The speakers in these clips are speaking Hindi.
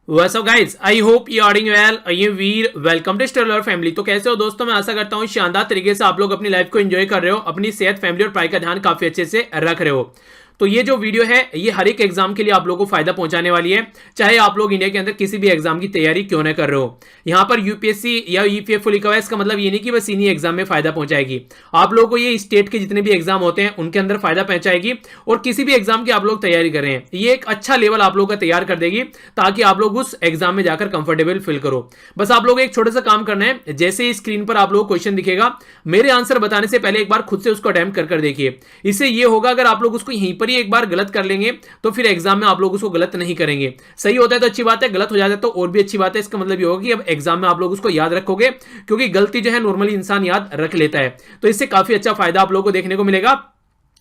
What's up guys? I hope you are doing well. I am Veer, welcome to Stellar family. तो कैसे हो दोस्तों? मैं आशा करता हूँ शानदार तरीके से आप लोग अपनी लाइफ को एंजॉय कर रहे हो, अपनी सेहत, फैमिली और पढ़ाई का ध्यान काफी अच्छे से रख रहे हो। तो ये जो वीडियो है ये हर एक एग्जाम के लिए आप लोगों को फायदा पहुंचाने वाली है, चाहे आप लोग इंडिया के अंदर किसी भी एग्जाम की तैयारी क्यों ना कर रहे हो। यहाँ पर यूपीएससी या ईपीएफओ लिखा हुआ है, इसका मतलब ये नहीं कि बस इन्हीं एग्जाम में फायदा पहुंचाएगी। आप लोगों को ये स्टेट के जितने भी एग्जाम होते हैं उनके अंदर फायदा पहुंचाएगी, और किसी भी एग्जाम की आप लोग तैयारी कर रहे हैं ये एक अच्छा लेवल आप लोग का तैयार कर देगी, ताकि आप लोग उस एग्जाम में जाकर कंफर्टेबल फील करो। बस आप लोग एक छोटा सा काम करना है, जैसे ही स्क्रीन पर आप लोग क्वेश्चन दिखेगा, मेरे आंसर बताने से पहले एक बार खुद से उसको अटेम्प्ट कर देखिए। इससे ये होगा, अगर आप लोग उसको यहीं पर ही एक बार गलत कर लेंगे तो फिर एग्जाम में आप लोग उसको गलत नहीं करेंगे। सही होता है तो अच्छी बात है, गलत हो जाता है तो और भी अच्छी बात है। इसका मतलब ये होगा कि अब एग्जाम में आप लोग उसको याद रखोगे, क्योंकि गलती जो है नॉर्मली इंसान याद रख लेता है। तो इससे काफी अच्छा फायदा आप लोगों को देखने को मिलेगा।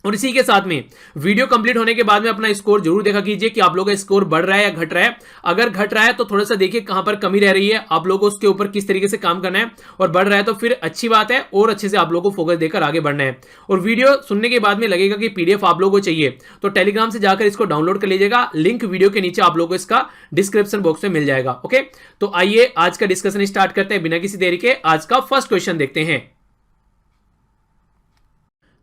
और इसी के साथ में वीडियो कंप्लीट होने के बाद में अपना स्कोर जरूर देखा कीजिए कि आप लोगों का स्कोर बढ़ रहा है या घट रहा है। अगर घट रहा है तो थोड़ा सा देखिए कहां पर कमी रह रही है, आप लोगों को उसके ऊपर किस तरीके से काम करना है, और बढ़ रहा है तो फिर अच्छी बात है, और अच्छे से आप लोगों को फोकस देकर आगे बढ़ना है। और वीडियो सुनने के बाद में लगेगा कि पीडीएफ आप लोगों को चाहिए तो टेलीग्राम से जाकर इसको डाउनलोड कर लीजिएगा, लिंक वीडियो के नीचे आप लोगों को इसका डिस्क्रिप्शन बॉक्स में मिल जाएगा। ओके, तो आइए आज का डिस्कशन स्टार्ट करते हैं बिना किसी देरी के। आज का फर्स्ट क्वेश्चन देखते हैं।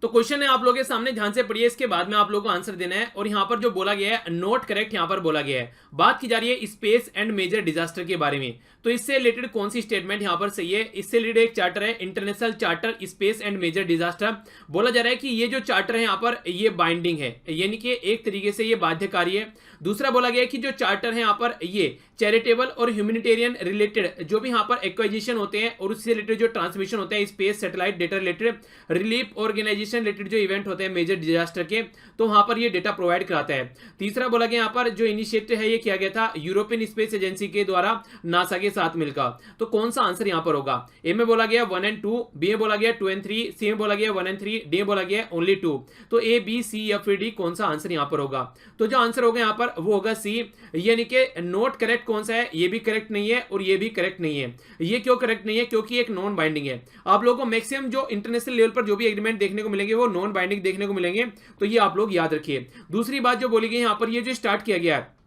तो क्वेश्चन है आप लोगों के सामने, ध्यान से पढ़िए, इसके बाद में आप लोगों को आंसर देना है। और यहां पर जो बोला गया है नोट करेक्ट यहां पर बोला गया है, बात की जा रही है स्पेस एंड मेजर डिजास्टर के बारे में। तो इससे रिलेटेड कौन सी स्टेटमेंट यहां पर सही है? इससे रिलेटेड एक चार्टर है, international charter space and major disaster. बोला जा रहा है कि ये जो चार्टर है यहां पर ये बाइंडिंग है, यानी कि एक तरीके से ये बाध्यकारी है। दूसरा बोला गया है कि जो चार्टर है यहां पर ये चैरिटेबल और ह्यूमैनिटेरियन रिलेटेड जो भी यहां पर एक्वाइजिशन होते हैं और उससे रिलेटेड जो ट्रांसमिशन होते हैं space satellite data related, relief organization related जो इवेंट होते हैं मेजर डिजास्टर के, तो वहां पर ये डेटा प्रोवाइड कराता है। तीसरा बोला गया यहां पर जो इनिशिएटिव है ये किया गया था यूरोपियन स्पेस एजेंसी के द्वारा नासा के साथ मिलकर। तो कौन सा आंसर यहां पर होगा? ए में बोला गया 1 एंड 2, बी में बोला गया 2 एंड 3, सी में बोला गया 1 एंड 3, डी में बोला गया ओनली 2। तो ए बी सी या फिर डी, कौन सा आंसर यहां पर होगा? तो जो आंसर होगा यहां पर वो होगा सी, यानी कि नोट करेक्ट कौन सा है? ये भी करेक्ट नहीं है और ये भी करेक्ट नहीं है। ये क्यों करेक्ट नहीं है? क्योंकि एक नॉन बाइंडिंग है। आप लोगों को मैक्सिमम जो इंटरनेशनल लेवल पर जो भी एग्रीमेंट देखने को मिलेंगे वो नॉन बाइंडिंग देखने को मिलेंगे, तो ये आप लोग याद रखिए। दूसरी बात जो बोली गई यहां पर, ये जो स्टार्ट किया गया है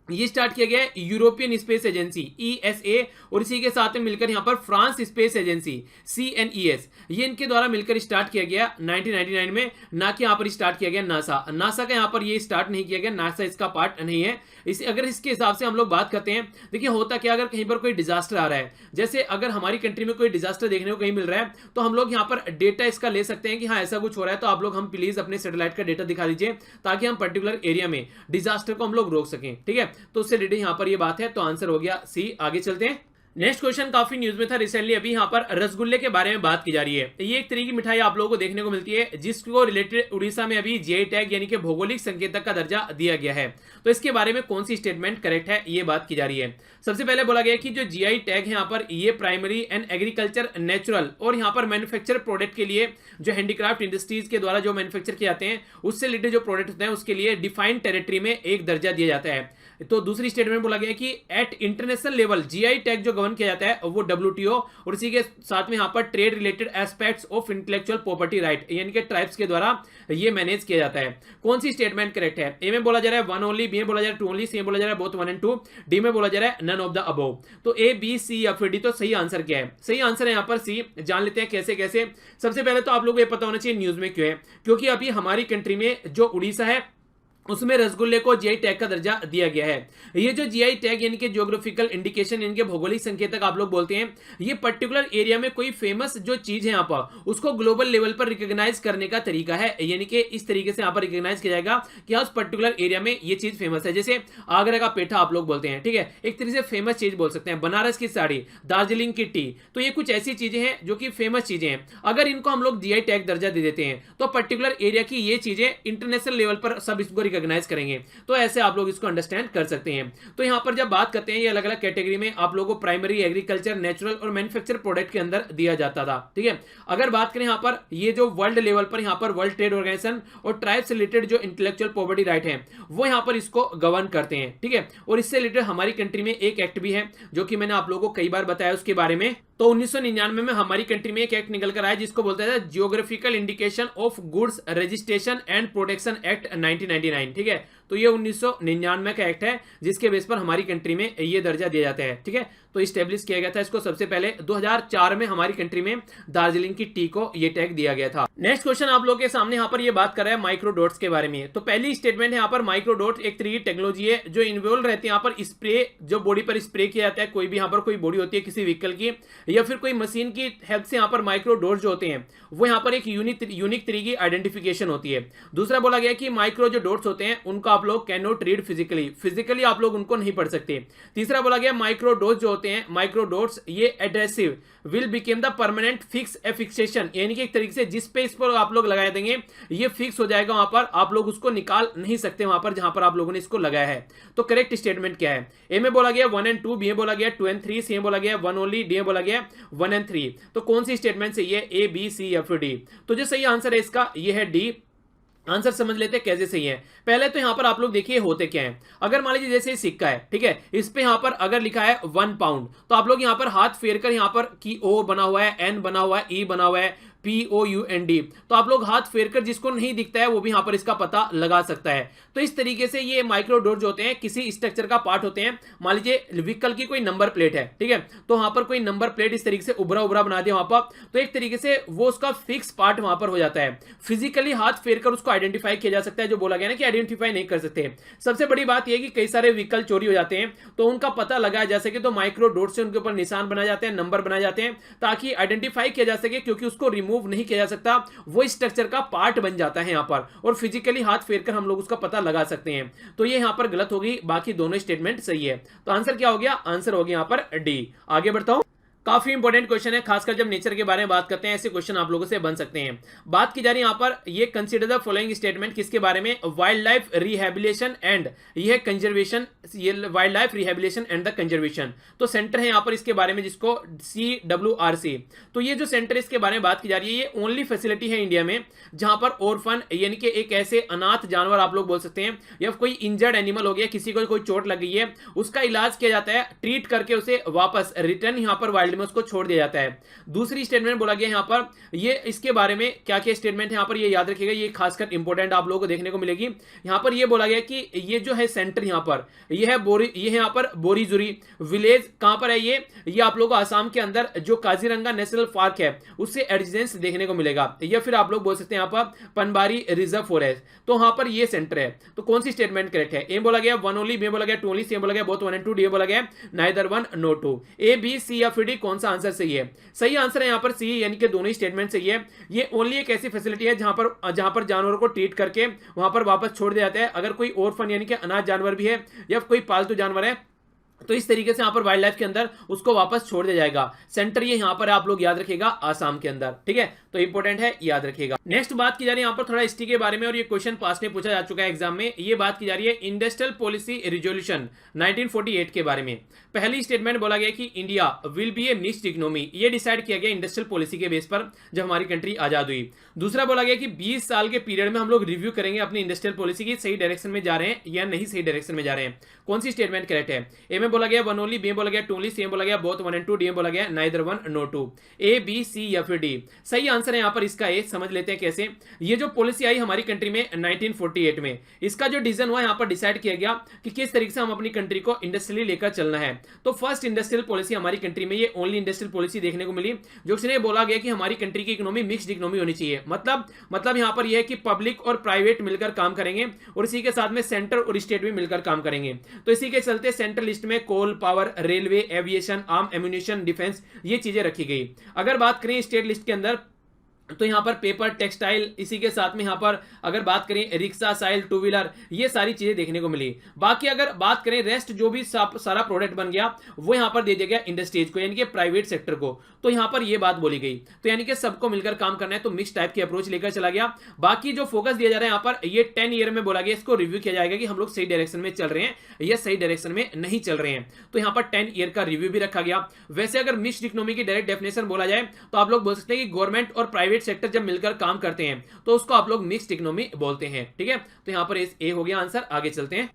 ये स्टार्ट किया गया है यूरोपियन स्पेस एजेंसी ईएसए, और इसी के साथ में मिलकर यहां पर फ्रांस स्पेस एजेंसी सीएनईएस, ये इनके द्वारा मिलकर स्टार्ट किया गया 1999 में, ना कि यहां पर स्टार्ट किया गया नासा। नासा का यहां पर ये स्टार्ट नहीं किया गया, नासा इसका पार्ट नहीं है। अगर इसके हिसाब से हम लोग बात करते हैं, देखिए होता क्या, अगर कहीं पर कोई डिजास्टर आ रहा है, जैसे अगर हमारी कंट्री में कोई डिजास्टर देखने को कहीं मिल रहा है, तो हम लोग यहां पर डेटा इसका ले सकते हैं कि हाँ ऐसा कुछ हो रहा है, तो आप लोग हम प्लीज अपने सैटेलाइट का डेटा दिखा दीजिए, ताकि हम पर्टिकुलर एरिया में डिजास्टर को हम लोग रोक सकें। ठीक है, तो उससे रिलेटेड यहां पर ये बात है, तो आंसर हो गया सी। आगे चलते हैं। नेक्स्ट क्वेश्चन काफी न्यूज में था रिसेंटली, अभी यहां पर रसगुल्ले के बारे में बात की जा रही है। ये एक तरह की मिठाई आप लोगों को देखने को मिलती है, जिसको रिलेटेड उड़ीसा में अभी जीआई टैग यानी कि भौगोलिक संकेतक का दर्जा दिया गया है। तो इसके बारे में कौन सी स्टेटमेंट करेक्ट है, ये बात की जा रही है। सबसे पहले बोला गया कि जो जीआई टैग है यहाँ पर ये प्राइमरी एंड एग्रीकल्चर नेचुरल और यहाँ पर मैन्युफैक्चर प्रोडक्ट के लिए जो हैंडीक्राफ्ट इंडस्ट्रीज के द्वारा जो मैन्युफैक्चर किए जाते हैं उससे रिलेटेड जो प्रोडक्ट होते हैं उसके लिए डिफाइंड टेरिटरी में एक दर्जा दिया जाता है। तो दूसरी स्टेटमेंट बोला गया कि at international level GI tag जो गवर्न किया जाता है वो डब्ल्यूटीओ, और इसी के साथ में यहाँ पर trade related aspects of intellectual property right यानी कि ट्राइब्स के द्वारा ये मैनेज किया जाता है। कौन सी स्टेटमेंट करेक्ट है? ए में बोला जा रहा है 1 ओनली, बी में बोला जा रहा है 2 ओनली, सी में बोला जा रहा है बोथ 1 एंड 2, डी में बोला जा रहा है नन ऑफ द अबव। तो ए बी सी या फिर डी, तो सही आंसर क्या है? सही आंसर है यहाँ पर सी। जान लेते हैं कैसे कैसे। सबसे पहले तो आप लोगों को ये पता होना चाहिए न्यूज में क्यों है, क्योंकि अभी हमारी कंट्री में जो उड़ीसा है उसमें रसगुल्ले को जीआई टैग का दर्जा दिया गया है। ये जो जीआई टैग यानी कि ज्योग्राफिकल इंडिकेशन, इनके भौगोलिक संकेतक आप लोग बोलते हैं, ये पर्टिकुलर एरिया में कोई फेमस जो चीज है यहाँ पर उसको ग्लोबल लेवल पर रिकॉग्नाइज करने का तरीका है, यानी कि इस तरीके से यहाँ पर रिकॉग्नाइज किया जाएगा कि उस पर्टिकुलर एरिया में ये चीज फेमस है। जैसे आगरा का पेठा आप लोग बोलते हैं, ठीक है, एक तरीके से फेमस चीज बोल सकते हैं, बनारस की साड़ी, दार्जिलिंग की टी, तो ये कुछ ऐसी चीजें हैं जो कि फेमस चीजें हैं। अगर इनको हम लोग जीआई टैग दर्जा दे देते हैं तो पर्टिकुलर एरिया की ये चीजें इंटरनेशनल लेवल पर सब इसको रिकॉग्नाइज करेंगे। तो ऐसे आप लोग इसको अंडरस्टैंड कर सकते हैं। तो यहां पर जब बात करते हैं ये अलग अलग कैटेगरी में आप लोगों को प्राइमरी, एग्रीकल्चर, नेचुरल और मैन्युफैक्चर प्रोडक्ट के अंदर दिया जाता था। ठीक है, अगर बात करें यहां पर ये जो वर्ल्ड लेवल पर यहां पर वर्ल्ड ट्रेड ऑर्गेनाइजेशन और ट्राइब्स रिलेटेड जो इंटेलेक्चुअल प्रॉपर्टी राइट है वो यहां पर इसको गवर्न करते हैं। ठीक है, और इससे रिलेटेड हमारी कंट्री में एक एक्ट भी है जो कि मैंने आप लोगों को कई बार बताया उसके बारे में। तो 1999 में हमारी कंट्री में एक एक्ट निकल कर आया जिसको बोलते हैं geographical indication of goods registration and protection act 1999। ठीक है, तो ये 1999 का एक्ट है जिसके बेस पर हमारी कंट्री में ये दर्जा दिया जाता है। ठीक है, तो स्टेब्लिश किया गया था इसको सबसे पहले 2004 में हमारी कंट्री में दार्जिलिंग की टी को ये टैग दिया गया था। नेक्स्ट क्वेश्चन आप लोगों के सामने यहाँ पर ये बात कर रहा है माइक्रोडॉट्स के बारे में। तो पहली स्टेटमेंट है यहाँ पर माइक्रोडॉट एक 3D टेक्नोलॉजी है जो इन्वॉल्व रहती है यहाँ पर स्प्रे, जो बॉडी पर स्प्रे किया जाता है, कोई भी यहाँ पर कोई बॉडी होती है किसी व्हीकल की या फिर कोई मशीन की हेल्प से यहाँ पर माइक्रोडॉट्स जो होते हैं वो यहाँ पर एक यूनिक तरीके की आइडेंटिफिकेशन होती है। दूसरा बोला गया कि माइक्रो जो डॉट्स होते हैं उनको आप लोग कैन नॉट रीड फिजिकली आप लोग उनको नहीं पढ़ सकते। तीसरा बोला गया माइक्रो डॉट्स जो होते हैं, माइक्रो डॉट्स ये adhesive will become the permanent fix fixation, यानी कि एक तरीके से जिस पे इस पर आप लोग लगा देंगे ये फिक्स हो जाएगा, वहां पर आप लोग उसको निकाल नहीं सकते वहां पर जहां पर आप लोगों ने इसको लगाया है। तो करेक्ट स्टेटमेंट क्या है? ए में बोला गया 1 and 2, बी में बोला गया 2 and 3, सी में बोला गया 1 only, डी में बोला गया 1 and 3। तो कौन सी स्टेटमेंट सही है? ए बी सी या फिर डी? तो जो सही आंसर है इसका ये है डी। आंसर समझ लेते हैं कैसे सही है। पहले तो यहां पर आप लोग देखिए होते क्या है। अगर मान लीजिए जैसे सिक्का है, ठीक है, इस पे यहां पर अगर लिखा है 1 पाउंड तो आप लोग यहां पर हाथ फेर कर यहां पर की ओ बना हुआ है, एन बना हुआ है, ई बना हुआ है, POUND, तो आप लोग हाथ फेर कर जिसको नहीं दिखता है वो भी यहां पर इसका पता लगा सकता है। तो इस तरीके से ये माइक्रो डॉट जो होते हैं किसी स्ट्रक्चर का पार्ट होते हैं। मान लीजिए व्हीकल की कोई नंबर प्लेट है, ठीक है, तो वहां पर कोई नंबर प्लेट इस तरीके से उभरा उभरा बना दिया वहां पर, तो एक तरीके से वो उसका फिक्स पार्ट वहां पर हो जाता है। फिजिकली हाथ फेर कर उसको आइडेंटिफाई किया जा सकता है, जो बोला गया ना कि आइडेंटिफाई नहीं कर सकते। सबसे बड़ी बात यह कि कई सारे व्हीकल चोरी हो जाते हैं तो उनका पता लगाया जा सके, तो माइक्रो डॉट से उनके ऊपर निशान बनाए जाते हैं, नंबर बनाए जाते हैं ताकि आइडेंटिफाई किया जा सके, क्योंकि उसको रिमूव नहीं किया जा सकता, वो स्ट्रक्चर का पार्ट बन जाता है यहां पर, और फिजिकली हाथ फेरकर हम लोग उसका पता लगा सकते हैं। तो ये यहां पर गलत होगी, बाकी दोनों स्टेटमेंट सही है। तो आंसर क्या हो गया? आंसर हो गया यहां पर डी। आगे बढ़ता हूं। काफी इंपॉर्टेंट क्वेश्चन है, खासकर जब नेचर के बारे में बात करते हैं ऐसे क्वेश्चन आप लोगों से बन सकते हैं। बात की जा रही है यहां पर ये कंसीडर द फॉलोइंग स्टेटमेंट किसके बारे में? वाइल्ड लाइफ रिहेबिलिटेशन एंड ये कंजर्वेशन, ये wild life rehabilitation and the conservation. तो सेंटर है यहां पर इसके बारे में जिसको CWRC। तो ये जो सेंटर इसके बारे में बात की जा रही है ये ओनली फैसिलिटी है इंडिया में जहां पर ऑर्फन यानी कि एक ऐसे अनाथ जानवर आप लोग बोल सकते हैं या कोई इंजर्ड एनिमल हो गया, किसी को कोई चोट लग गई है, उसका इलाज किया जाता है, ट्रीट करके उसे वापस रिटर्न यहां पर वाइल्ड में उसको छोड़ दिया जाता है। दूसरी स्टेटमेंट बोला गया यहां पर ये इसके बारे में क्या क्या स्टेटमेंट है यहां पर ये याद रखिएगा, ये खासकर इंपॉर्टेंट आप लोगों को देखने को मिलेगी। यहां पर ये बोला गया कि ये जो है सेंटर यहां पर ये है ये यहां पर बोरीजुरी विलेज। कहां पर है ये आप लोगों को आसाम के अंदर जो काजीरंगा नेशनल पार्क है उससे एडजेंस देखने को मिलेगा, या फिर आप लोग बोल सकते हैं यहां पर पनबारी रिजर्व फॉरेस्ट। तो वहां पर ये सेंटर है। तो कौन सी स्टेटमेंट करेक्ट है? ए बोला गया 1 only, बी बोला गया 2 only, सी बोला गया both 1 and 2, डी बोला गया neither 1 nor 2। A B C या फिर डी कौन सा आंसर सही है? सही आंसर है यहां पर सी, यानी कि दोनों ही स्टेटमेंट सही है। ये ओनली एक ऐसी फैसिलिटी है जहां पर जानवरों को ट्रीट करके वहां पर वापस छोड़ दिया जाता है। अगर कोई ऑर्फन यानी कि अनाथ जानवर भी है या कोई पालतू जानवर है तो इस तरीके से यहां पर वाइल्ड लाइफ के अंदर उसको वापस छोड़ दिया जाएगा। सेंटर ये यहां पर आप लोग याद रखिएगा आसाम के अंदर, ठीक है, तो इंपॉर्टेंट है, याद रखिएगा। नेक्स्ट बात की जा रही है यहां पर थोड़ा हिस्ट्री के बारे में, और ये क्वेश्चन पास में पूछा जा चुका है एग्जाम में। ये बात की जा रही है इंडस्ट्रियल पॉलिसी रिजोल्यूशन 1948 के बारे में। पहली स्टेटमेंट बोला गया कि India will be A mixed economy, ये डिसाइड किया गया इंडस्ट्रियल पॉलिसी के बेस पर जब हमारी कंट्री आजाद हुई। दूसरा बोला गया कि 20 साल के पीरियड में हम लोग रिव्यू करेंगे अपनी इंडस्ट्रियल पॉलिसी की, सही डायरेक्शन में जा रहे हैं या नहीं सही डायरेक्शन में जा रहे हैं। कौन सी स्टेटमेंट करेक्ट है? ए में बोला गया 1 only, बी में बोला गया 2 only, सी में बोला गया both 1 and 2, डी में बोला गया neither 1 nor 2। A B C या फिर डी? सही आंसर है यहां पर इसका ए। समझ लेते हैं कैसे। ये जो पॉलिसी आई हमारी कंट्री में 1948 में, इसका जो डिसीजन हुआ यहां पर डिसाइड किया गया कि किस तरीके से हम अपनी कंट्री को इंडस्ट्रियली लेकर चलना है। तो फर्स्ट इंडस्ट्रियल पॉलिसी हमारी कंट्री में ये ओनली इंडस्ट्रियल पॉलिसी देखने को मिली, जो उसने बोला गया कि हमारी कंट्री की इकोनॉमी मिक्स्ड इकोनॉमी होनी चाहिए। मतलब यहां पर यह है कि पब्लिक और प्राइवेट मिलकर काम करेंगे और इसी के साथ में सेंटर और स्टेट भी मिलकर काम करेंगे। तो इसी के चलते सेंट्रल लिस्ट में coal power, railway, aviation, arm ammunition, defence ये चीजें रखी गई। अगर बात करें स्टेट लिस्ट के अंदर तो यहां पर पेपर, टेक्सटाइल, इसी के साथ में यहां पर अगर बात करें रिक्शा, साइकिल, टू व्हीलर, ये सारी चीजें देखने को मिली। बाकी अगर बात करें रेस्ट जो भी सारा प्रोडक्ट बन गया वो यहां पर दे दिया गया इंडस्ट्रीज को, यानी कि प्राइवेट सेक्टर को। तो यहां पर ये बात बोली गई, तो यानी कि सबको मिलकर काम करना है, तो मिक्स टाइप की अप्रोच लेकर चला गया। बाकी जो फोकस दिया जा रहा है यहां पर ये 10 ईयर में बोला गया, इसको रिव्यू किया जाएगा कि हम लोग सही डायरेक्शन में चल रहे हैं या सही डायरेक्शन में नहीं चल रहे हैं। तो यहां पर 10 ईयर का रिव्यू भी रखा गया। वैसे अगर मिक्स्ड इकोनॉमी की डायरेक्ट डेफिनेशन बोला जाए तो आप लोग बोल सकते हैं कि गवर्नमेंट और प्राइवेट सेक्टर जब मिलकर काम करते हैं तो उसको आप लोग मिक्स्ड इकोनॉमी बोलते हैं, ठीक है। तो यहां पर ए हो गया आंसर। आगे चलते हैं।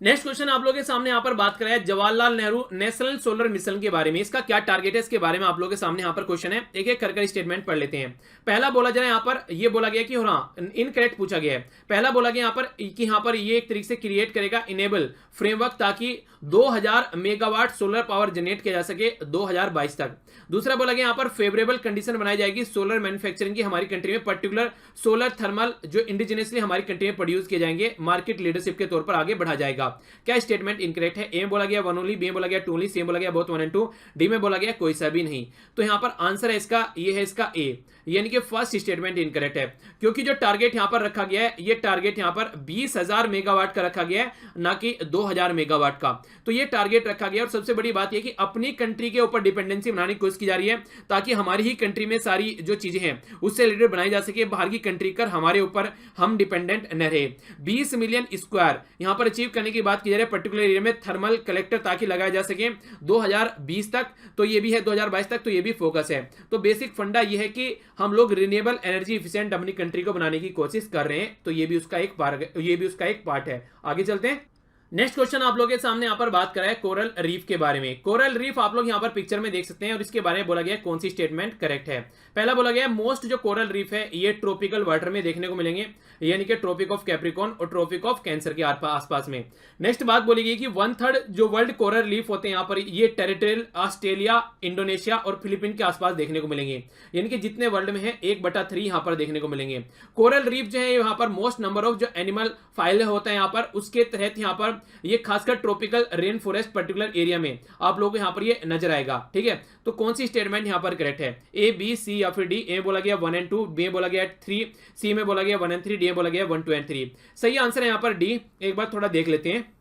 नेक्स्ट क्वेश्चन आप लोगों के सामने यहाँ पर बात करें Jawaharlal Nehru national solar mission के बारे में। इसका क्या टारगेट है, इसके बारे में आप लोगों के सामने यहाँ पर क्वेश्चन है। एक एक कर स्टेटमेंट पढ़ लेते हैं। पहला बोला जा रहा है यहाँ पर, ये बोला गया कि हाँ इनकरेक्ट पूछा गया है। पहला बोला गया यहाँ पर कि यहाँ पर ये एक तरीके से क्रिएट करेगा इनेबल फ्रेमवर्क ताकि 2000 मेगावाट सोलर पावर जनरेट किया जा सके 2022 तक। दूसरा बोला गया यहाँ पर फेवरेबल कंडीशन बनाई जाएगी सोलर मैन्युफैक्चरिंग की हमारी कंट्री में, पर्टिकुलर सोलर थर्मल जो इंडिजिनियसली हमारी कंट्री में प्रोड्यूस किए जाएंगे, मार्केट लीडरशिप के तौर पर आगे बढ़ा जाएगा। क्या स्टेटमेंट इनकरेक्ट है? ए में बोला गया वन ओनली, बी में बोला गया टू ओनली, सी में बोला गया बोथ 1 एंड 2, डी में बोला गया कोई सा भी नहीं। तो यहां पर आंसर है इसका, ये है इसका ए, यानी कि फर्स्ट स्टेटमेंट इनकरेक्ट है। क्योंकि जो टारगेट यहां पर रखा गया है, ये टारगेट यहां पर 20,000 मेगावाट का रखा गया है, ना कि 2000 मेगावाट का। तो ये टारगेट रखा गया। और सबसे बड़ी बात यह कि अपनी कंट्री के ऊपर डिपेंडेंसी बनाने की कोशिश की जा रही है ताकि हमारी ही कंट्री में सारी जो चीजें हैं उससे रिलेटेड बनाई जा सके, बाहर की कंट्री कर हमारे ऊपर हम डिपेंडेंट न रहे। 20 मिलियन स्क्वायर यहां पर अचीव करने की बात की जा रही है पर्टिकुलर एरिया में थर्मल कलेक्टर ताकि लगाया जा सके 2020 तक। तो ये भी है 2022 तक, तो ये भी फोकस है। तो बेसिक फंडा ये है कि हम लोग रिन्यूएबल एनर्जी एफिशिएंट अपनी कंट्री को बनाने की कोशिश कर रहे हैं। तो ये भी उसका एक पार्ट है। आगे चलते हैं। नेक्स्ट क्वेश्चन आप लोगों के सामने यहां पर बात कर रहा है कोरल रीफ के बारे में। कोरल रीफ आप लोग यहां पर पिक्चर में देख सकते हैं और इसके बारे में बोला गया कौन सी स्टेटमेंट करेक्ट है। पहला बोला गया मोस्ट जो कोरल रीफ है ये ट्रॉपिकल वाटर में देखने को मिलेंगे, यानी कि ट्रॉपिक ऑफ कैप्रिकॉर्न और ट्रॉपिक ऑफ कैंसर के आसपास में। नेक्स्ट बात बोली गई कि 1/3 जो वर्ल्ड कोरल रीफ होते हैं यहां पर ये टेरिटोरियल ऑस्ट्रेलिया, इंडोनेशिया और फिलीपीन के आसपास देखने को मिलेंगे, यानी कि जितने वर्ल्ड में है 1/3 यहां पर देखने को मिलेंगे। कोरल रीफ जो है यहाँ पर मोस्ट नंबर ऑफ जो एनिमल फाइल होता है यहाँ पर, उसके तहत यहाँ पर ये खासकर tropical rain forest particular area में आप लोगों को यहाँ पर ये नजर आएगा। ठीक है, तो कौन सी स्टेटमेंट यहाँ पर करेक्ट है? ए, बी, सी या फिर डी? ए बोला गया 1 एंड 2, बी बोला गया 3, सी में बोला गया 1 एंड 3, डी बोला गया 1, 2 एंड 3। सही आंसर है यहाँ पर डी। एक बार थोड़ा देख लेते हैं।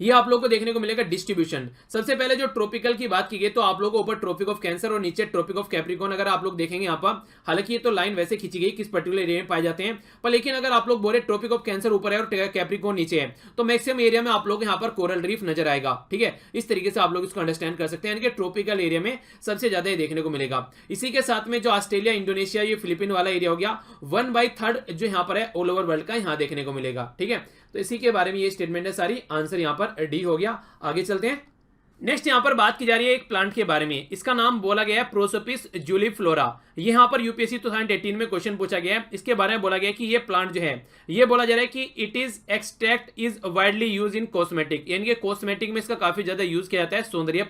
ये आप लोगों को देखने को मिलेगा डिस्ट्रीब्यूशन। सबसे पहले जो ट्रॉपिकल की बात की गई तो आप लोगों को ऊपर ट्रॉपिक ऑफ कैंसर और नीचे ट्रॉपिक ऑफ कैप्रिकॉर्न अगर आप लोग देखेंगे यहाँ पर, हालांकि ये तो लाइन वैसे खींची गई किस पर्टिकुलर एरिया में पाए जाते हैं, पर लेकिन अगर आप लोग बोले ट्रॉपिक ऑफ कैंसर ऊपर है और कैप्रिकॉर्न नीचे है तो मैक्सिमम एरिया में आप लोग यहाँ पर कोरल रीफ नजर आएगा। ठीक है, इस तरीके से आप लोग इसको अंडरस्टैंड कर सकते हैं, यानी कि ट्रॉपिकल एरिया में सबसे ज्यादा देखने को मिलेगा। इसी के साथ में जो ऑस्ट्रेलिया, इंडोनेशिया, ये फिलीपीन वाला एरिया हो गया 1/3 जो यहाँ पर है ऑल ओवर वर्ल्ड का यहाँ देखने को मिलेगा। ठीक है, तो इसी के बारे में ये स्टेटमेंट है सारी। आंसर यहाँ पर डी हो गया। आगे चलते हैं। नेक्स्ट यहां पर बात की जा रही है एक प्लांट के बारे में। इसका नाम बोला गया है प्रोसोपिस जूलीफ्लोरा। यहां पर यूपीएससी 2018 में क्वेश्चन पूछा गया है। इसके बारे में बोला गया है कि ये प्लांट जो है ये बोला जा रहा है कि it is extract is widely use in cosmetic, यानी कि कॉस्मेटिक में इसका काफी ज्यादा यूज किया जाता है, सौंदर्य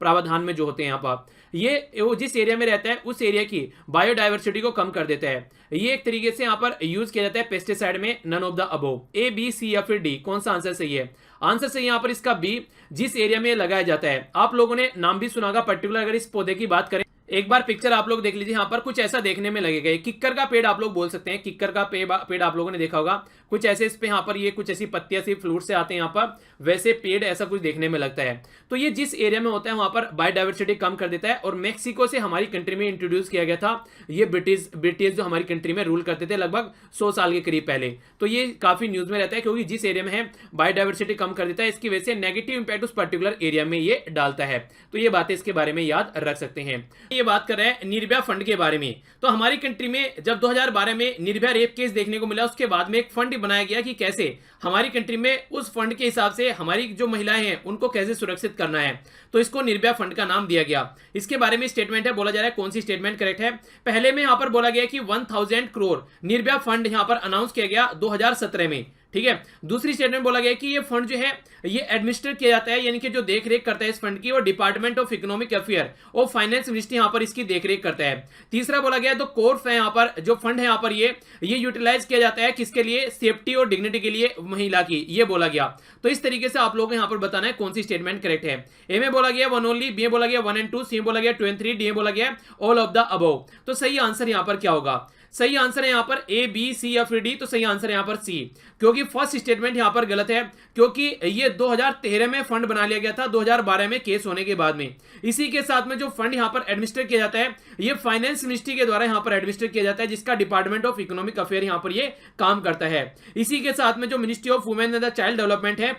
प्रावधान में जो होते हैं यहाँ पर। ये वो जिस एरिया में रहता है उस एरिया की बायोडाइवर्सिटी को कम कर देता है। ये एक तरीके से यहाँ पर यूज किया जाता है पेस्टिसाइड में। None of the above. A, B, C या फिर डी? कौन सा आंसर सही है? आंसर सही यहाँ पर इसका बी, जिस एरिया में लगाया जाता है। आप लोगों ने नाम भी सुना होगा पर्टिकुलर। अगर इस पौधे की बात करें, एक बार पिक्चर आप लोग देख लीजिए, यहाँ पर कुछ ऐसा देखने में लगेगा। किक्कर का पेड़ आप लोग बोल सकते हैं, किक्कर का पेड़ आप लोगों ने देखा होगा। कुछ ऐसे इस पे यहाँ पर ये कुछ ऐसी पत्तियां सी फ्रूट से आते हैं यहाँ पर, वैसे पेड़ ऐसा कुछ देखने में लगता है। तो ये जिस एरिया में होता है वहां पर बायोडाइवर्सिटी कम कर देता है। और मेक्सिको से हमारी कंट्री में इंट्रोड्यूस किया गया था ये ब्रिटिश जो हमारी कंट्री में रूल करते थे लगभग 100 साल के करीब पहले। तो ये काफी न्यूज में रहता है क्योंकि जिस एरिया में है बायोडाइवर्सिटी कम कर देता है, इसकी वजह से नेगेटिव इंपैक्ट उस पर्टिकुलर एरिया में ये डालता है। तो ये बातें इसके बारे में याद रख सकते हैं। ये बात कर रहे हैं निर्भया फंड के बारे में। तो हमारी कंट्री में जब 2012 में निर्भया रेप केस देखने को मिला, उसके बाद में एक फंड बनाया गया कि कैसे हमारी कंट्री में उस फंड के हिसाब से हमारी जो महिलाएं हैं उनको कैसे सुरक्षित करना है। तो इसको निर्भया फंड का नाम दिया गया। इसके बारे में स्टेटमेंट है, बोला जा रहा है कौन सी स्टेटमेंट करेक्ट है? पहले में यहां पर बोला गया कि 1000 करोड़ निर्भया फंड यहां पर अनाउंस किया गया 2017 में। ठीक है, दूसरी स्टेटमेंट बोला गया कि ये फंड जो है ये एडमिनिस्ट्रेट किया जाता है, यानी कि जो देखरेख करता है इस फंड की वो डिपार्टमेंट ऑफ इकोनॉमिक अफेयर और फाइनेंस मिनिस्ट्री यहां पर इसकी देखरेख करता है। तीसरा बोला गया तो कोर्स है यहाँ पर, जो फंड है यहाँ पर ये यूटिलाइज किया जाता है किसके लिए? सेफ्टी और डिग्निटी के लिए महिला की, ये बोला गया। तो इस तरीके से आप लोगों को यहाँ पर बताना है कौन सी स्टेटमेंट करेक्ट है। ए में बोला गया 1 ओनली, बी में बोला गया 1 एंड 2, सी में बोला गया 2 एंड 3, डी में बोला गया ऑल ऑफ द अबव। तो सही आंसर यहाँ पर क्या होगा? सही आंसर है यहाँ पर ए, बी, सी या फिर डी? तो सही आंसर है यहाँ पर सी, क्योंकि फर्स्ट स्टेटमेंट यहाँ पर गलत है, क्योंकि ये 2013 में फंड बना लिया गया था 2012 में केस होने के बाद में। इसी के साथ में जो फंड यहाँ पर एडमिनिस्ट्रेट किया जाता है ये फाइनेंस मिनिस्ट्री के द्वारा यहाँ पर एडमिनिस्ट्रेट किया जाता है, जिसका डिपार्टमेंट ऑफ इकोनॉमिक अफेयर यहाँ पर ये काम करता है। इसी के साथ में जो ministry of women and the child development है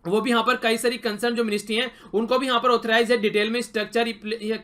वो भी यहाँ पर कई सारी कंसर्न जो मिनिस्ट्री हैं उनको भी यहाँ पर ऑथराइज है डिटेल में स्ट्रक्चर,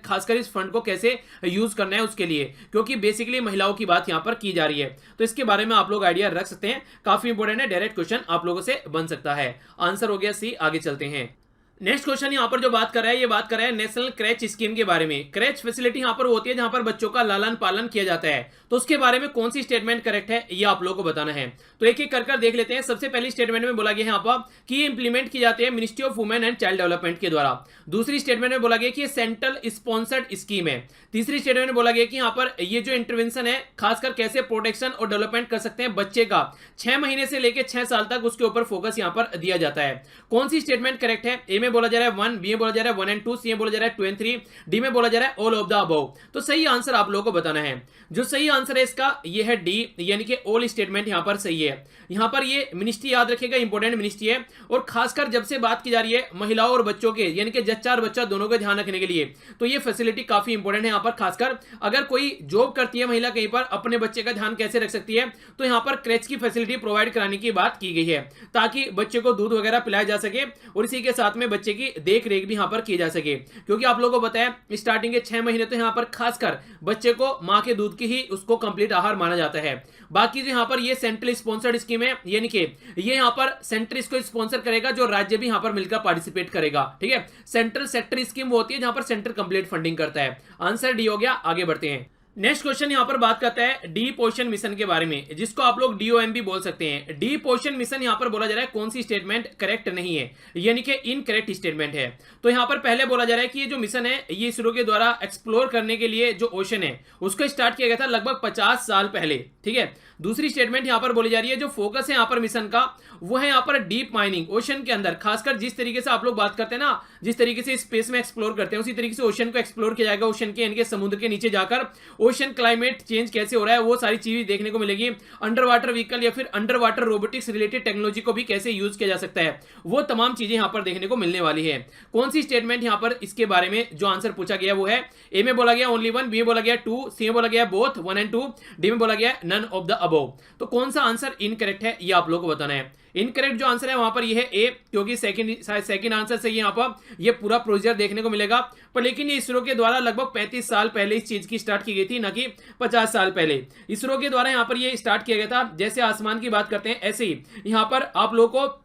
खासकर इस फंड को कैसे यूज करना है उसके लिए, क्योंकि बेसिकली महिलाओं की बात यहाँ पर की जा रही है। तो इसके बारे में आप लोग आइडिया रख सकते हैं, काफी इंपॉर्टेंट है, डायरेक्ट क्वेश्चन आप लोगों से बन सकता है। आंसर हो गया सी। आगे चलते हैं। नेक्स्ट क्वेश्चन यहाँ पर जो बात कर रहा है, ये बात कर रहा है नेशनल क्रैच स्कीम के बारे में। क्रैच फैसिलिटी यहाँ पर होती है जहां पर बच्चों का लालन पालन किया जाता है, तो उसके बारे में कौन सी स्टेटमेंट करेक्ट है ये आप लोगों को बताना है। तो एक एक कर देख लेते हैं। सबसे पहली स्टेटमेंट में बोला गया यहाँ पर कि ये इंप्लीमेंट की जाती है ministry of women and child development के द्वारा। दूसरी स्टेटमेंट में बोला गया कि ये सेंट्रल स्पॉन्सर्ड स्कीम है। तीसरी स्टेटमेंट में बोला गया कि यहाँ पर ये जो इंटरवेंशन है खासकर कैसे प्रोटेक्शन और डेवलपमेंट कर सकते हैं बच्चे का 6 महीने से लेकर 6 साल तक, उसके ऊपर फोकस यहाँ पर दिया जाता है। कौन सी स्टेटमेंट करेक्ट है? ए में बोला जा रहा है 1, बी में बोला जा रहा है 1 एंड 2, सी में बोला जा रहा है 2 एंड 3, डी में बोला जा रहा है ऑल ऑफ द अबव। तो सही आंसर आप लोगों को बताना है। जो सही आंसर है इसका ये है डी, यानी कि ऑल स्टेटमेंट यहां पर सही है। यहां पर ये मिनिस्ट्री याद रखिएगा, इंपॉर्टेंट मिनिस्ट्री है, और खासकर जब से बात की जा रही है महिलाओं और बच्चों के, यानी कि जच्चा और बच्चा दोनों का ध्यान रखने के लिए, तो ये फैसिलिटी काफी इंपॉर्टेंट है। यहां पर खासकर अगर कोई जॉब करती है महिला कहीं पर, अपने बच्चे का ध्यान कैसे रख सकती है, तो यहां पर क्रैच की फैसिलिटी प्रोवाइड कराने की बात की गई है, ताकि बच्चे को दूध वगैरह पिलाया जा सके और इसी के साथ में बच्चे की देख रेख भी यहां पर की जा सके। क्योंकि आप लोगों को बताया स्टार्टिंग के 6 महीने तो यहां पर खासकर बच्चे को मां के दूध की ही उसको कंप्लीट आहार माना जाता है। बाकी जो यहां पर ये सेंट्रल स्पॉन्सर्ड स्कीम है, यानी कि ये यहां पर सेंटर इसको स्पॉन्सर करेगा, जो राज्य भी यहां पर मिलकर पार्टिसिपेट करेगा। ठीक है, सेंट्रल सेक्टर स्कीम वो होती है जहां पर सेंटर कंप्लीट फंडिंग करता है। आंसर डी हो गया। आगे बढ़ते हैं। नेक्स्ट क्वेश्चन यहां पर बात करता है डी पोषण मिशन के बारे में, जिसको आप लोग डीओएम भी बोल सकते हैं। डी पोषण मिशन यहां पर बोला जा रहा है कौन सी स्टेटमेंट करेक्ट नहीं है, यानी कि इनकरेक्ट स्टेटमेंट है। तो यहां पर पहले बोला जा रहा है कि ये जो मिशन है ये इसरो के द्वारा एक्सप्लोर करने के लिए जो ओशन है उसको स्टार्ट किया गया था लगभग 50 साल पहले। ठीक है, दूसरी स्टेटमेंट यहां पर बोली जा रही है जो फोकस है यहां पर मिशन का वो है यहां पर डीप माइनिंग, ओशन के अंदर। खासकर जिस तरीके से आप लोग बात करते हैं ना, जिस तरीके से स्पेस में एक्सप्लोर करते हैं उसी तरीके से ओशन को एक्सप्लोर किया जाएगा। ओशन के, यानी कि समुद्र के नीचे जाकर ओशन क्लाइमेट चेंज कैसे हो रहा है वो सारी चीजें देखने को मिलेगी। अंडर वाटर व्हीकल या फिर under water robotics related technology को भी कैसे यूज किया जा सकता है, वो तमाम चीजें यहां पर देखने को मिलने वाली है। कौन सी स्टेटमेंट यहां पर इसके बारे में जो आंसर पूछा गया वो है ए में बोला गया ओनली 1, बी में बोला गया 2, सी में बोला गया बोथ 1 एंड 2, डी में बोला गया नन ऑफ द अबव। तो कौन सा आंसर इनकरेक्ट है ये आप लोगों को बताना है। इनकरेक्ट जो आंसर है वहां पर ये है ए, क्योंकि सेकंड आंसर से यहां पर ये पूरा प्रोसीजर देखने को मिलेगा। पर लेकिन ये इसरो के द्वारा लगभग 35 साल पहले इस चीज की स्टार्ट की गई थी, ना कि 50 साल पहले। इसरो के द्वारा यहां पर ये स्टार्ट किया गया था। जैसे आसमान की बात करते हैं ऐसे ही यहां पर आप लोगों को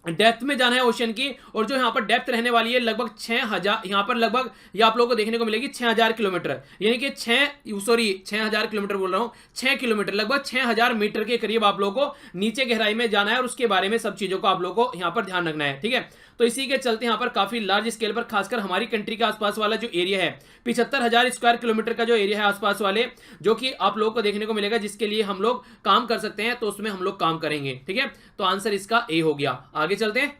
डेप्थ में जाना है ओशन की, और जो यहां पर डेप्थ रहने वाली है लगभग 6000, यहां पर लगभग ये आप लोगों को देखने को मिलेगी 6000 किलोमीटर, यानी कि 6000 किलोमीटर बोल रहा हूं, 6 किलोमीटर, लगभग 6000 मीटर के करीब आप लोगों को नीचे गहराई में जाना है, और उसके बारे में सब चीजों को आप लोगों को यहां पर ध्यान रखना है। ठीक है, तो इसी के चलते यहां पर काफी लार्ज स्केल पर, खासकर हमारी कंट्री के आसपास वाला जो एरिया है 75,000 स्क्वायर किलोमीटर का जो एरिया है आसपास वाले, जो कि आप लोगों को देखने को मिलेगा, जिसके लिए हम लोग काम कर सकते हैं, तो उसमें हम लोग काम करेंगे। ठीक है, तो आंसर इसका ए हो गया। आगे चलते हैं।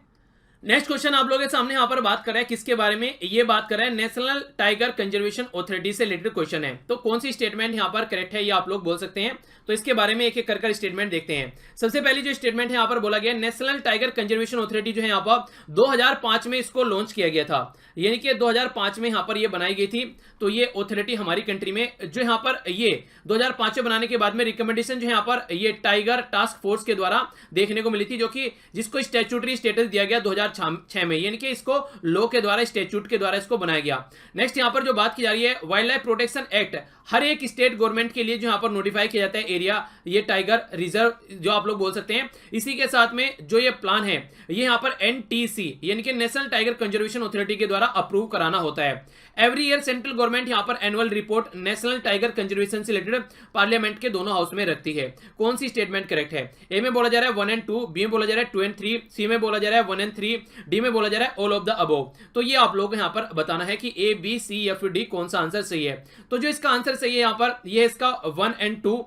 नेक्स्ट क्वेश्चन आप लोगों के सामने यहां पर बात कर रहा है किसके बारे में, ये बात कर रहा है नेशनल टाइगर कंजर्वेशन अथॉरिटी से रिलेटेड क्वेश्चन है। तो कौन सी स्टेटमेंट यहां पर करेक्ट है ये आप लोग बोल सकते हैं। तो इसके बारे में एक एक कर स्टेटमेंट देखते हैं। सबसे पहली जो स्टेटमेंट है यहां पर बोला गया नेशनल टाइगर कंजर्वेशन अथॉरिटी जो है यहां पर 2005 में इसको लॉन्च किया गया था, यानी कि 2005 में यहां पर ये बनाई गई थी। तो ये अथॉरिटी हमारी कंट्री में जो यहां पर ये 2005 में बनाने के बाद में रिकमेंडेशन जो है यहां पर ये टाइगर टास्क फोर्स के द्वारा देखने को मिली थी, जो कि जिसको स्टैट्यूटरी स्टेटस दिया गया 2006 में, यानी कि इसको लॉ के द्वारा, स्टैट्यूट के द्वारा इसको बनाया गया। नेक्स्ट यहां पर जो बात की जा रही है वाइल्ड लाइफ प्रोटेक्शन एक्ट, हर एक स्टेट गवर्नमेंट के लिए जो यहां पर नोटिफाई किया जाता है एरिया, ये टाइगर रिजर्व जो आप लोग बोल सकते हैं। इसी के साथ में जो ये प्लान है ये यहां पर एनटीसी यानी कि नेशनल टाइगर कंजर्वेशन अथॉरिटी के द्वारा अप्रूव कराना होता है। एवरी ईयर सेंट्रल गवर्नमेंट यहां पर annual report national tiger conservation से रिलेटेड पार्लियामेंट के दोनों हाउस में रखती है। कौन सी स्टेटमेंट करेक्ट है? ए में बोला जा रहा है 1 एंड 2, बी में बोला जा रहा है 2 एंड 3, सी में बोला जा रहा है 1 एंड 3, डी में बोला जा रहा है ऑल ऑफ द अबव। तो ये आप लोग यहां पर बताना है कि ए, बी, सी या फिर डी कौन सा आंसर सही है। तो जो इसका आंसर सही है यहां पर ये इसका 1 एंड 2,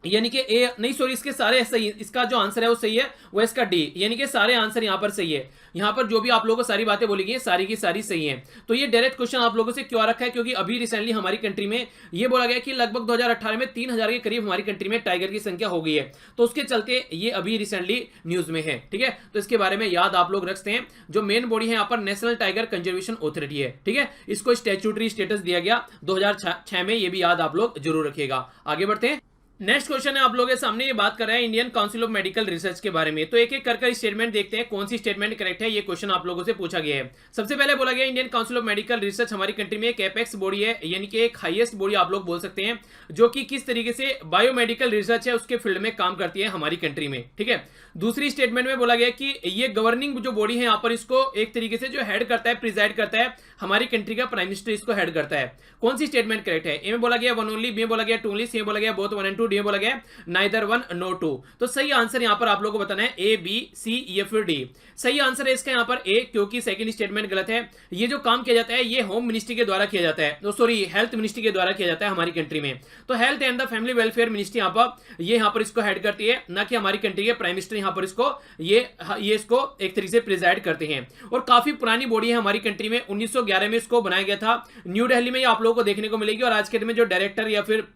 यानी कि ए नहीं सॉरी इसके सारे सही, इसका जो आंसर है वो सही है, वो इसका डी, यानी कि सारे आंसर यहां पर सही है। यहां पर जो भी आप लोगों को सारी बातें बोली गई सारी की सारी सही हैं। तो ये डायरेक्ट क्वेश्चन आप लोगों से क्यों रखा है, क्योंकि अभी रिसेंटली हमारी कंट्री में ये बोला गया कि लगभग 2018 में 3000 के करीब हमारी कंट्री में टाइगर की संख्या हो गई है। तो उसके चलते ये अभी रिसेंटली न्यूज में है। ठीक है, तो इसके बारे में याद आप लोग रखते हैं। जो मेन बॉडी है यहाँ पर नेशनल टाइगर कंजर्वेशन अथॉरिटी है। ठीक है, इसको स्टैट्यूटरी स्टेटस दिया गया 2006 में, ये भी याद आप लोग जरूर रखिएगा। आगे बढ़ते हैं। नेक्स्ट क्वेश्चन है आप लोगों के सामने, ये बात कर रहा है Indian council of medical research के बारे में। तो एक एक कर स्टेटमेंट देखते हैं कौन सी स्टेटमेंट करेक्ट है, ये क्वेश्चन आप लोगों से पूछा गया है। सबसे पहले बोला गया Indian council of medical research हमारी कंट्री में एक एपेक्स बॉडी है, यानी कि एक हाईएस्ट बॉडी आप लोग बोल सकते हैं, जो कि किस तरीके से बायोमेडिकल रिसर्च है उसके फील्ड में काम करती है हमारी कंट्री में। ठीक है, दूसरी स्टेटमेंट में बोला गया कि ये गवर्निंग जो बॉडी है यहाँ पर इसको एक तरीके से जो हेड करता है, प्रिजाइड करता है, हमारी कंट्री का प्राइम मिनिस्टर इसको हेड करता है। कौन सी स्टेटमेंट करेक्ट है? ए में बोला गया वन ओनली, बी में बोला गया टू ओनली, सी में बोला गया both one and two, D में बोला गया नाइदर वन नो टू। तो सही आंसर यहां पर आप लोगों को बताना है ए, बी, सी या फिर डी। सही आंसर है इसका यहां पर ए, क्योंकि सेकंड स्टेटमेंट गलत है। ये जो काम किया जाता है ये होम मिनिस्ट्री के द्वारा किया जाता है, तो सॉरी हेल्थ मिनिस्ट्री के द्वारा किया जाता है हमारी कंट्री में। तो health and the family welfare ministry यहां पर इसको हेड करती है, ना कि हमारी कंट्री के प्राइम मिनिस्टर यहां पर इसको ये इसको एक तरीके से प्रिजाइड करते हैं। और काफी पुरानी बॉडी है हमारी कंट्री में, 1911 में इसको बनाया गया था। न्यू दिल्ली में ये आप लोगों को देखने को मिलेगी। और आज के दिन में जो डायरेक्टर या फिर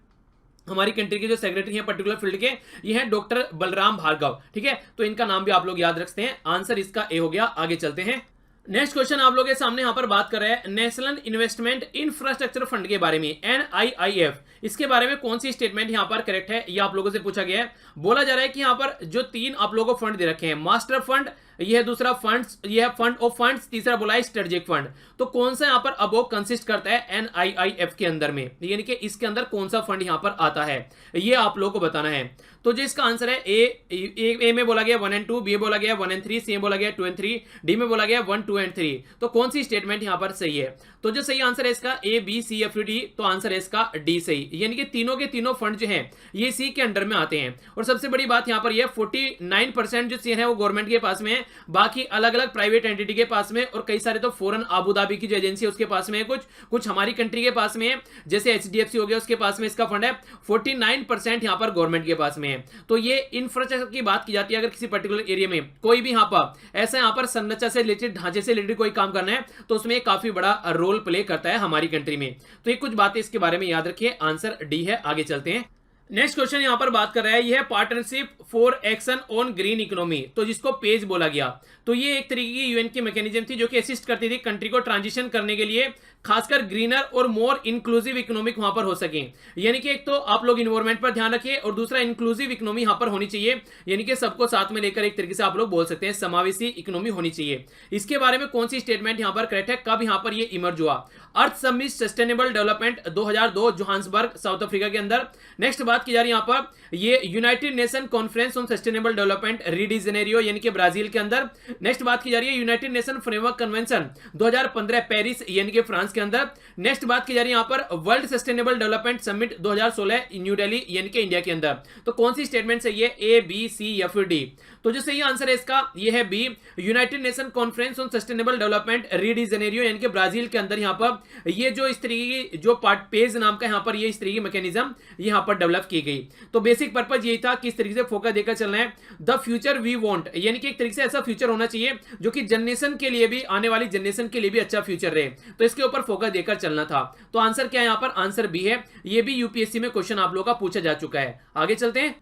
हमारी कंट्री के जो सेक्रेटरी हैं पर्टिकुलर फील्ड के, ये हैं डॉक्टर बलराम भार्गव। ठीक है, तो इनका नाम भी आप लोग याद रखते हैं। आंसर इसका ए हो गया। आगे चलते हैं। नेक्स्ट क्वेश्चन आप लोगों के सामने यहां पर बात कर रहे हैं नेशनल इन्वेस्टमेंट इंफ्रास्ट्रक्चर फंड के बारे में, NIIF। इसके बारे में कौन सी स्टेटमेंट यहां पर करेक्ट है, ये आप लोगों से पूछा गया है। बोला जा रहा है कि यहां पर जो तीन आप लोगों को फंड दे रखे हैं, मास्टर फंड, यह है दूसरा फंड्स, यह है फंड ऑफ फंड्स, तीसरा बोला है स्ट्रेटेजिक फंड। तो कौन सा यहां पर अबोव कंसिस्ट करता है NIIF के अंदर में, यानी कि इसके अंदर कौन सा फंड यहां पर आता है, ये आप लोगों को बताना है। तो जो इसका आंसर है ए में बोला गया 1 एंड 2, बी में बोला गया 1 एंड 3, सी में बोला गया 2 एंड 3, डी में बोला गया 1, 2 एंड 3। तो कौन सी स्टेटमेंट यहां पर सही है? तो जो सही आंसर है इसका ए, बी, सी या फिर डी, तो आंसर है इसका डी सही, यानी कि तीनों के तीनों फंड जो हैं ये सी के अंडर में आते हैं। और सबसे बड़ी बात यहां पर यह 49% जो शेयर है वो गवर्नमेंट के पास में है, बाकी अलग अलग प्राइवेट एंटिटी के पास में, और कई सारे तो फॉरेन आबू धाबी की जो एजेंसी है उसके पास में है, कुछ हमारी कंट्री के पास में है, जैसे HDFC हो गया उसके पास में इसका फंड है। 49% यहां पर गवर्नमेंट के पास में है। तो ये इंफ्रास्ट्रक्चर की बात की जाती है, अगर किसी पर्टिकुलर एरिया में कोई भी यहां पर ऐसा यहां पर संरचना से रिलेटेड, ढांचे से रिलेटेड कोई काम करना है, तो उसमें काफी बड़ा रोल प्ले करता है हमारी कंट्री में। तो ये कुछ बातें इसके बारे में याद रखिए। आंसर डी है। आगे चलते हैं। नेक्स्ट क्वेश्चन यहां पर बात कर रहा है, यह है partnership for action on green economy, तो जिसको पेज बोला गया। तो ये एक तरीके की यूएन की मैकेनिज्म थी जो कि असिस्ट करती थी कंट्री को ट्रांजिशन करने के लिए, खासकर ग्रीनर और मोर इंक्लूसिव इकोनॉमिक वहां पर हो सके। यानी कि एक तो आप लोग इन्वायरमेंट पर ध्यान रखिए, और दूसरा इंक्लूसिव इकोनॉमी यहां पर होनी चाहिए, यानी कि सबको साथ में लेकर एक तरीके से आप लोग बोल सकते हैं समावेशी इकोनॉमी होनी चाहिए। इसके बारे में कौन सी स्टेटमेंट यहां पर करेक्ट है, कब यहां पर ये इमर्ज हुआ? Earth Summit sustainable development 2002 Johannesburg South Africa के अंदर। नेक्स्ट बात की जा रही है यहां पर, ये United nation conference on sustainable development Rio de Janeiro यानी कि ब्राजील के अंदर। नेक्स्ट बात की जा रही है United nation framework convention 2015 Paris यानी कि फ्रांस के अंदर। नेक्स्ट बात की जा रही है यहां पर world sustainable development summit 2016 new Delhi यानी कि इंडिया के अंदर। तो कौन सी स्टेटमेंट सही है, ए, बी, सी या फिर डी? तो जो सही आंसर है इसका ये है B, united nation conference on sustainable development Rio de Janeiro यानी कि ब्राजील के अंदर। यहां पर ये जो इस तरीके की जो पार्ट पेज नाम का यहां पर ये इस तरीके की मैकेनिज्म यहां पर डेवलप की गई। तो बेसिक पर्पज यही था कि इस तरीके से फोकस देकर चलना है, द फ्यूचर वी वांट, यानी कि एक तरीके से ऐसा फ्यूचर होना चाहिए जो कि जनरेशन के लिए भी, आने वाली जनरेशन के लिए भी अच्छा फ्यूचर रहे। तो इसके ऊपर फोकस देकर चलना था। तो आंसर क्या है यहां पर? आंसर बी है। ये भी यूपीएससी में क्वेश्चन आप लोगों का पूछा जा चुका है। आगे चलते हैं।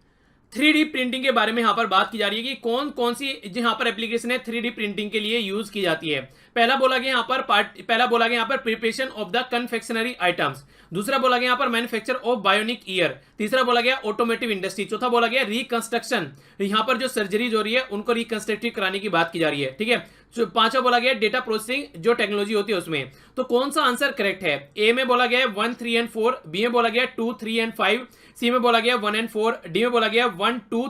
3D प्रिंटिंग के बारे में यहां पर बात की जा रही है कि कौन कौन सी यहां पर एप्लीकेशन है 3D प्रिंटिंग के लिए यूज की जाती है। पहला बोला गया यहां पर preparation of the confectionery items, दूसरा बोला गया यहां पर मैन्युफैक्चर ऑफ बायोनिक ईयर, तीसरा बोला गया ऑटोमेटिव इंडस्ट्री, चौथा बोला गया रिकंस्ट्रक्शन, यहां पर जो सर्जरीज हो रही है उनको रिकंस्ट्रक्टिव कराने की बात की जा रही है। ठीक है, पांचवा बोला गया डेटा प्रोसेसिंग जो टेक्नोलॉजी होती है उसमें। तो कौन सा आंसर करेक्ट है? ए में बोला गया 1, 3 एंड 4, बी में बोला गया 2, 3 एंड 5, सी में बोला गया 1 एंड 4, डी में बोला गया 1, 2,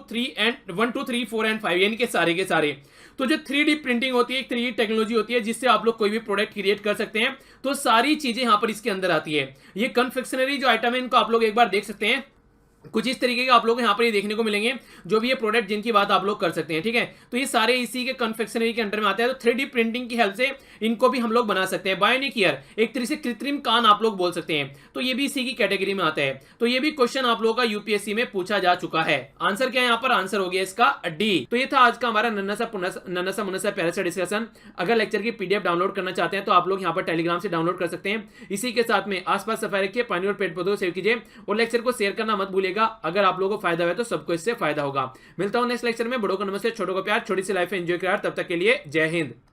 3, 4 एंड 5, यानी कि सारे के सारे। तो जो 3D प्रिंटिंग होती है, एक 3D टेक्नोलॉजी होती है जिससे आप लोग कोई भी प्रोडक्ट क्रिएट कर सकते हैं। तो सारी चीजें यहां पर इसके अंदर आती है। ये कन्फेक्शनरी जो आइटम है इनको आप लोग एक बार देख सकते हैं, कुछ इस तरीके के आप लोग यहाँ पर ये देखने को मिलेंगे, जो भी ये प्रोडक्ट जिनकी बात आप लोग कर सकते हैं। ठीक है, तो ये सारे इसी के कन्फेक्शनरी के अंडर में आते हैं। तो 3D प्रिंटिंग की हेल्प से इनको भी हम लोग बना सकते हैं। बायोनिक ईयर एक तरीके से कृत्रिम कान आप लोग बोल सकते हैं, तो ये भी इसी की कैटेगरी में आता है। तो ये भी क्वेश्चन आप लोगों का यूपीएससी में पूछा जा चुका है। आंसर क्या है यहाँ पर? आंसर हो गया इसका डी। तो ये था आज का हमारा नन्ना सा मुन्ना सा प्यारा सा डिस्कशन। अगर लेक्चर की पीडीएफ डाउनलोड करना चाहते हैं तो आप लोग यहाँ पर टेलीग्राम से डाउनलोड कर सकते हैं। इसी के साथ में आसपास सफाई रखिए, पानी और पेड़ पौधों को सेव कीजिए, और लेक्चर को शेयर करना मत भूलिएगा। अगर आप लोगों को फायदा हुआ तो सबको इससे फायदा होगा। मिलता हूं नेक्स्ट लेक्चर में। बड़ों को नमस्ते, छोटों को प्यार, छोटी सी लाइफ एंजॉय कर। तब तक के लिए जय हिंद।